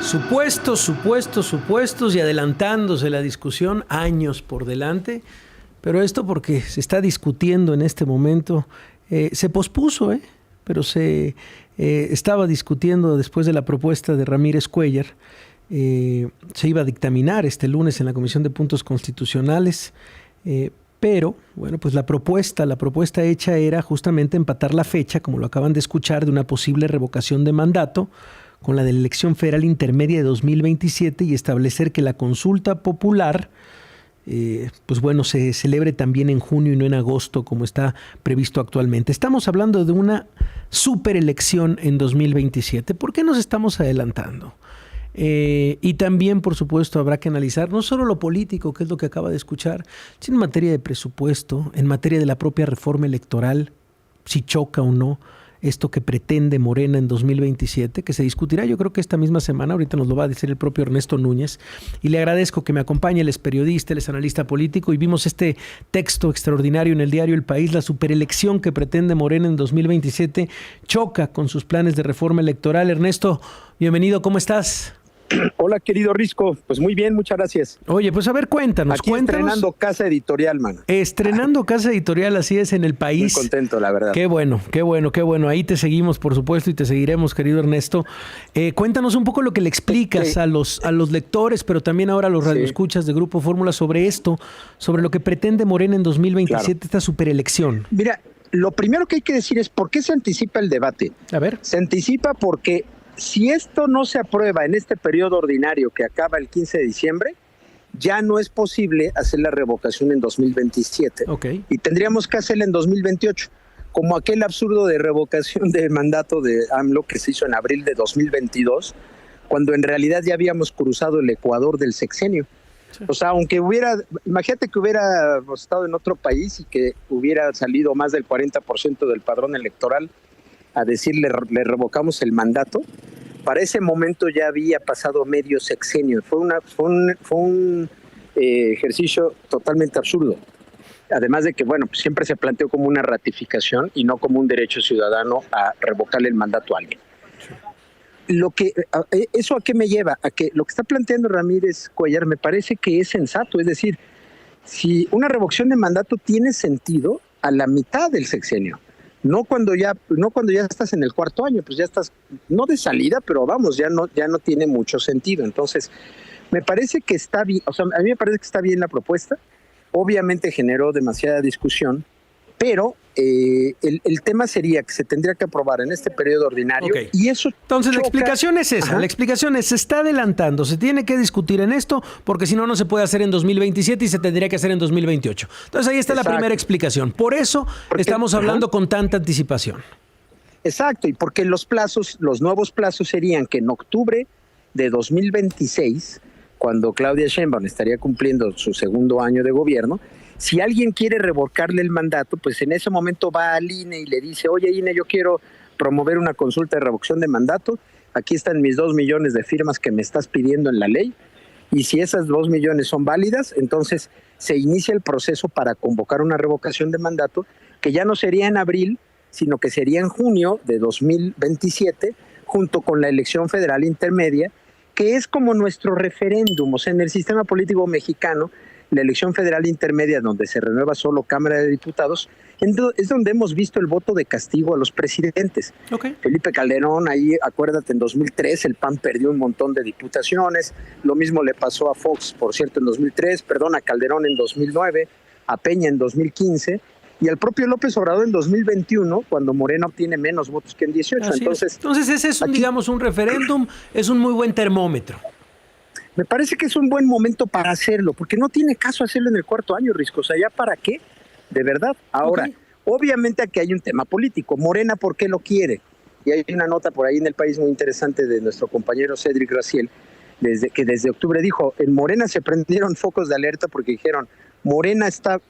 Supuestos y adelantándose la discusión años por delante, pero esto porque se está discutiendo en este momento, se pospuso, pero se estaba discutiendo después de la propuesta de Ramírez Cuéllar, se iba a dictaminar este lunes en la Comisión de Puntos Constitucionales, pero bueno, pues la propuesta hecha era justamente empatar la fecha, como lo acaban de escuchar, de una posible revocación de mandato con la de la elección federal intermedia de 2027 y establecer que la consulta popular, pues bueno, se celebre también en junio y no en agosto como está previsto actualmente. Estamos hablando de una superelección en 2027. ¿Por qué nos estamos adelantando? Y también, por supuesto, habrá que analizar no solo lo político, que es lo que acaba de escuchar, sino en materia de presupuesto, en materia de la propia reforma electoral, si choca o no esto que pretende Morena en 2027, que se discutirá yo creo que esta misma semana, ahorita nos lo va a decir el propio Ernesto Núñez, y le agradezco que me acompañe, él es periodista, él es analista político, y vimos este texto extraordinario en el diario El País, la superelección que pretende Morena en 2027 choca con sus planes de reforma electoral. Ernesto, bienvenido, ¿cómo estás? Hola, querido Risco. Pues muy bien, muchas gracias. Oye, pues a ver, cuéntanos. Estrenando casa editorial, mano. Estrenando casa editorial, así es, en El País. Muy contento, la verdad. Qué bueno. Ahí te seguimos, por supuesto, y te seguiremos, querido Ernesto. Cuéntanos un poco lo que le explicas a los lectores, pero también ahora a los radioescuchas de Grupo Fórmula sobre esto, sobre lo que pretende Morena en 2027, esta superelección. Mira, lo primero que hay que decir es ¿por qué se anticipa el debate? A ver. Se anticipa porque si esto no se aprueba en este periodo ordinario que acaba el 15 de diciembre, ya no es posible hacer la revocación en 2027. Okay. Y tendríamos que hacerla en 2028, como aquel absurdo de revocación de mandato de AMLO que se hizo en abril de 2022, cuando en realidad ya habíamos cruzado el ecuador del sexenio. Sí. O sea, imagínate que hubiéramos estado en otro país y que hubiera salido más del 40% del padrón electoral a decirle le revocamos el mandato. Para ese momento ya había pasado medio sexenio. Fue un ejercicio totalmente absurdo. Además de que, bueno, pues siempre se planteó como una ratificación y no como un derecho ciudadano a revocarle el mandato a alguien. ¿Eso a qué me lleva? A que lo que está planteando Ramírez Cuéllar me parece que es sensato. Es decir, si una revocación de mandato tiene sentido a la mitad del sexenio, no cuando ya estás en el cuarto año, pues ya estás, no de salida, pero vamos, ya no tiene mucho sentido. Entonces, me parece que está bien, o sea, a mí me parece que está bien la propuesta. Obviamente generó demasiada discusión, pero el tema sería que se tendría que aprobar en este periodo ordinario. Okay. Y eso entonces choca. La explicación es esa. Ajá. La explicación es, se está adelantando, se tiene que discutir en esto, porque si no, no se puede hacer en 2027 y se tendría que hacer en 2028. Entonces ahí está la primera explicación. Por eso estamos hablando con tanta anticipación. Exacto, y porque los nuevos plazos serían que en octubre de 2026, cuando Claudia Sheinbaum estaría cumpliendo su segundo año de gobierno, si alguien quiere revocarle el mandato, pues en ese momento va al INE y le dice, oye INE, yo quiero promover una consulta de revocación de mandato, aquí están mis 2 millones de firmas que me estás pidiendo en la ley, y si esas 2 millones son válidas, entonces se inicia el proceso para convocar una revocación de mandato, que ya no sería en abril, sino que sería en junio de 2027, junto con la elección federal intermedia, que es como nuestro referéndum. O sea, en el sistema político mexicano, la elección federal intermedia, donde se renueva solo Cámara de Diputados, es donde hemos visto el voto de castigo a los presidentes. Okay. Felipe Calderón, ahí, acuérdate, en 2003 el PAN perdió un montón de diputaciones, lo mismo le pasó a Fox, por cierto, en 2003, a Calderón en 2009, a Peña en 2015, y al propio López Obrador en 2021, cuando Morena obtiene menos votos que en 18. Entonces ese es, digamos, un referéndum, es un muy buen termómetro. Me parece que es un buen momento para hacerlo, porque no tiene caso hacerlo en el cuarto año, Risco. O sea, ¿ya para qué? De verdad. Ahora, obviamente aquí hay un tema político. Morena, ¿por qué lo quiere? Y hay una nota por ahí en El País muy interesante de nuestro compañero Cédric Graciel, que desde octubre dijo, en Morena se prendieron focos de alerta porque dijeron, Morena está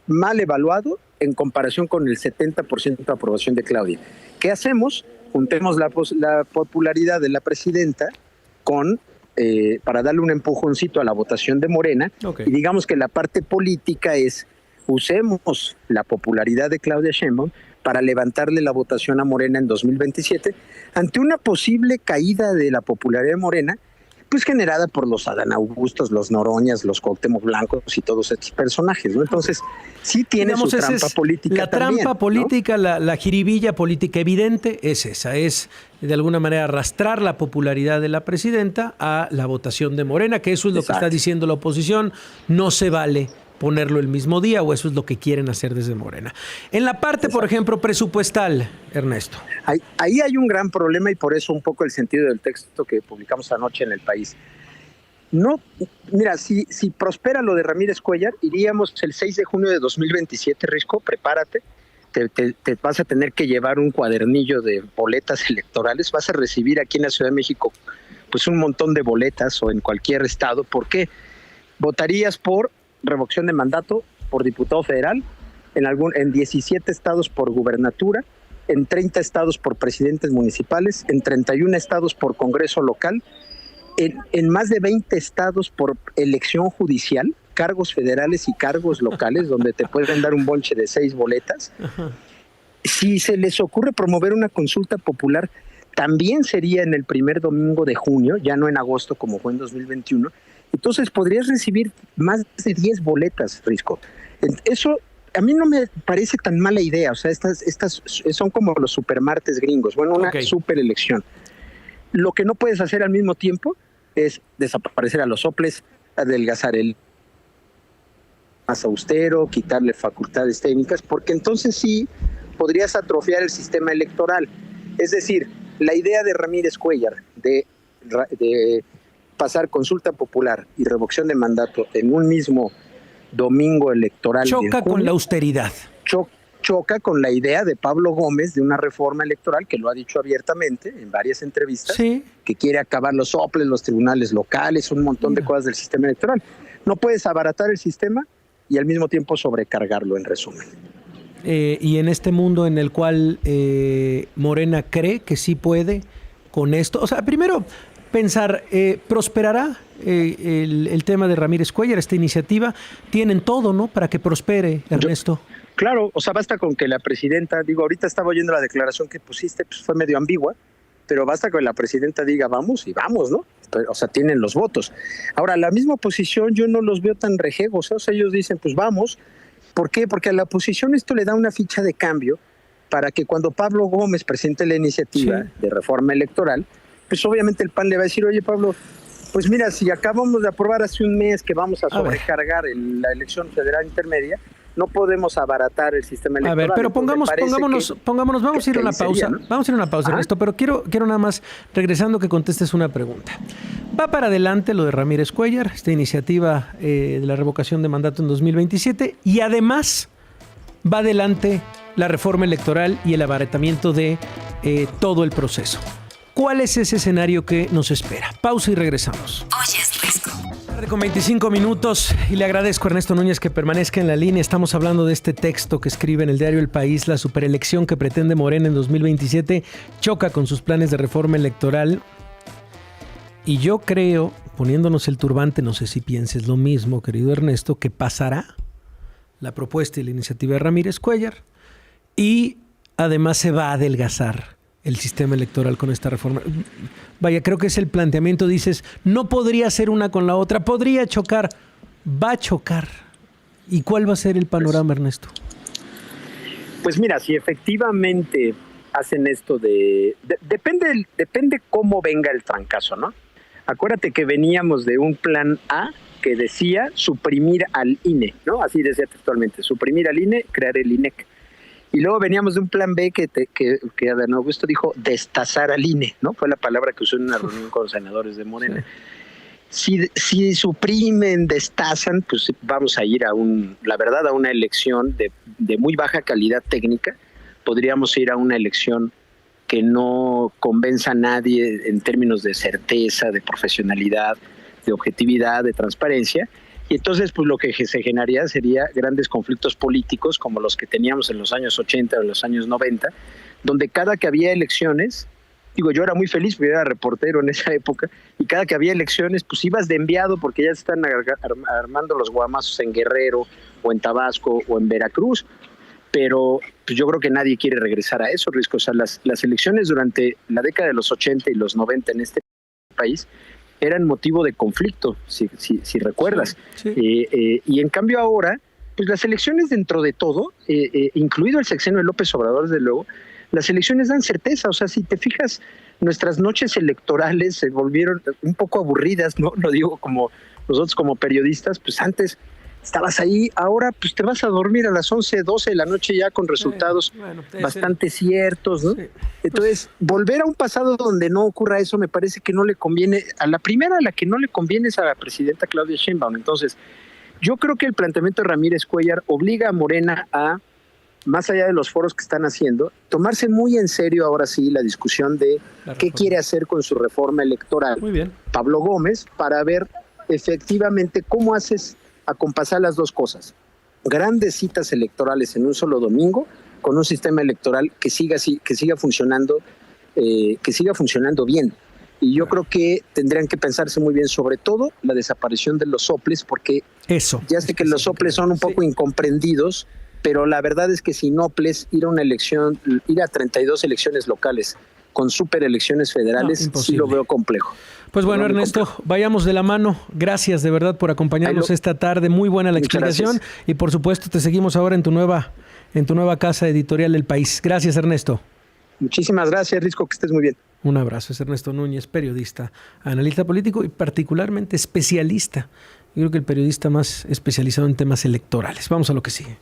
mal evaluado en comparación con el 70% de aprobación de Claudia. ¿Qué hacemos? Juntemos la popularidad de la presidenta para darle un empujoncito a la votación de Morena, y digamos que la parte política es, usemos la popularidad de Claudia Sheinbaum para levantarle la votación a Morena en 2027, ante una posible caída de la popularidad de Morena, pues generada por los Adán Augustos, los Noroñas, los Cuauhtémoc Blancos y todos estos personajes, ¿no? Entonces, sí tiene Digamos, su trampa política. La también, trampa ¿no? política, la jiribilla política evidente es esa, es de alguna manera arrastrar la popularidad de la presidenta a la votación de Morena, que eso es lo que está diciendo la oposición, no se vale ponerlo el mismo día, o eso es lo que quieren hacer desde Morena. En la parte, por ejemplo, presupuestal, Ernesto. Ahí hay un gran problema, y por eso un poco el sentido del texto que publicamos anoche en El País. No, mira, si prospera lo de Ramírez Cuéllar, iríamos el 6 de junio de 2027, Risco, prepárate, te vas a tener que llevar un cuadernillo de boletas electorales, vas a recibir aquí en la Ciudad de México pues un montón de boletas, o en cualquier estado. ¿Por qué? Votarías por revocación de mandato, por diputado federal, en 17 estados por gubernatura, en 30 estados por presidentes municipales, en 31 estados por congreso local, en más de 20 estados por elección judicial, cargos federales y cargos locales, donde te pueden dar un bonche de 6 boletas. Ajá. Si se les ocurre promover una consulta popular, también sería en el primer domingo de junio, ya no en agosto como fue en 2021. Entonces podrías recibir más de 10 boletas, Risco. Eso a mí no me parece tan mala idea. O sea, estas son como los supermartes gringos. Bueno, una super elección. Lo que no puedes hacer al mismo tiempo es desaparecer a los soples, adelgazar el más austero, quitarle facultades técnicas, porque entonces sí podrías atrofiar el sistema electoral. Es decir, la idea de Ramírez Cuéllar de pasar consulta popular y revocación de mandato en un mismo domingo electoral. Choca con la austeridad. Choca con la idea de Pablo Gómez de una reforma electoral, que lo ha dicho abiertamente en varias entrevistas, que quiere acabar los soples, los tribunales locales, un montón de cosas del sistema electoral. No puedes abaratar el sistema y al mismo tiempo sobrecargarlo, en resumen. Y en este mundo en el cual Morena cree que sí puede con esto, o sea, primero pensar, ¿prosperará el tema de Ramírez Cuéllar, esta iniciativa? Tienen todo, ¿no?, para que prospere, Ernesto. Claro, o sea, basta con que la presidenta, ahorita estaba oyendo la declaración que pusiste, pues fue medio ambigua, pero basta con que la presidenta diga vamos, y vamos, ¿no? O sea, tienen los votos. Ahora, la misma oposición yo no los veo tan rejegos, o sea, ellos dicen, pues vamos. ¿Por qué? Porque a la oposición esto le da una ficha de cambio para que cuando Pablo Gómez presente la iniciativa de reforma electoral, pues obviamente el PAN le va a decir, oye, Pablo, pues mira, si acabamos de aprobar hace un mes que vamos a sobrecargar la elección federal intermedia, no podemos abaratar el sistema electoral. A ver, pero pongámonos, vamos a ir a una pausa. ¿No? Vamos a ir a una pausa, Ernesto, pero quiero nada más, regresando, que contestes una pregunta. ¿Va para adelante lo de Ramírez Cuéllar, esta iniciativa de la revocación de mandato en 2027? Y además, ¿va adelante la reforma electoral y el abaratamiento de todo el proceso? ¿Cuál es ese escenario que nos espera? Pausa y regresamos. Oye, es Risco. Con 25 minutos, y le agradezco a Ernesto Núñez que permanezca en la línea. Estamos hablando de este texto que escribe en el diario El País. La superelección que pretende Morena en 2027 choca con sus planes de reforma electoral. Y yo creo, poniéndonos el turbante, no sé si pienses lo mismo, querido Ernesto, que pasará la propuesta y la iniciativa de Ramírez Cuéllar, y además se va a adelgazar el sistema electoral con esta reforma. Vaya, creo que es el planteamiento. Dices, no podría ser una con la otra, podría chocar, va a chocar. ¿Y cuál va a ser el panorama, Ernesto? Pues mira, si efectivamente hacen esto depende cómo venga el trancazo, ¿no? Acuérdate que veníamos de un plan A que decía suprimir al INE, ¿no? Así decía textualmente, suprimir al INE, crear el INEC. Y luego veníamos de un plan B que Adán Augusto dijo destazar al INE, ¿no? Fue la palabra que usó en una reunión con senadores de Morena. Sí. Si suprimen, destazan, pues vamos a ir a una elección de muy baja calidad técnica. Podríamos ir a una elección que no convenza a nadie en términos de certeza, de profesionalidad, de objetividad, de transparencia. Y entonces, pues lo que se generaría sería grandes conflictos políticos como los que teníamos en los años 80 o en los años 90, donde cada que había elecciones, yo era muy feliz porque era reportero en esa época, y cada que había elecciones, pues ibas de enviado porque ya se están armando los guamazos en Guerrero, o en Tabasco, o en Veracruz. Pero pues yo creo que nadie quiere regresar a eso, Risco. O sea, las elecciones durante la década de los 80 y los 90 en este país eran motivo de conflicto, si recuerdas. Sí. Y en cambio ahora, pues las elecciones dentro de todo, incluido el sexenio de López Obrador, desde luego, las elecciones dan certeza. O sea, si te fijas, nuestras noches electorales se volvieron un poco aburridas, ¿no? Lo digo como nosotros como periodistas, pues antes estabas ahí, ahora pues te vas a dormir a las 11, 12 de la noche ya con resultados bastante ciertos, ¿no? Sí. Entonces, volver a un pasado donde no ocurra eso me parece que no le conviene, a la que no le conviene es a la presidenta Claudia Sheinbaum. Entonces, yo creo que el planteamiento de Ramírez Cuellar obliga a Morena a, más allá de los foros que están haciendo, tomarse muy en serio ahora sí la discusión de qué quiere hacer con su reforma electoral. Muy bien. Pablo Gómez, para ver efectivamente cómo haces acompasar las dos cosas. Grandes citas electorales en un solo domingo, con un sistema electoral que siga funcionando bien. Y yo creo que tendrían que pensarse muy bien, sobre todo la desaparición de los soples, porque ya sé que los soples son un poco incomprendidos, pero la verdad es que sin soples ir a 32 elecciones locales con superelecciones federales, sí lo veo complejo. Pues bueno, Ernesto, vayamos de la mano. Gracias de verdad por acompañarnos esta tarde. Muy buena la explicación. Y por supuesto te seguimos ahora en tu nueva casa editorial El País. Gracias, Ernesto. Muchísimas gracias, Risco, que estés muy bien. Un abrazo. Es Ernesto Núñez, periodista, analista político y particularmente especialista. Yo creo que el periodista más especializado en temas electorales. Vamos a lo que sigue.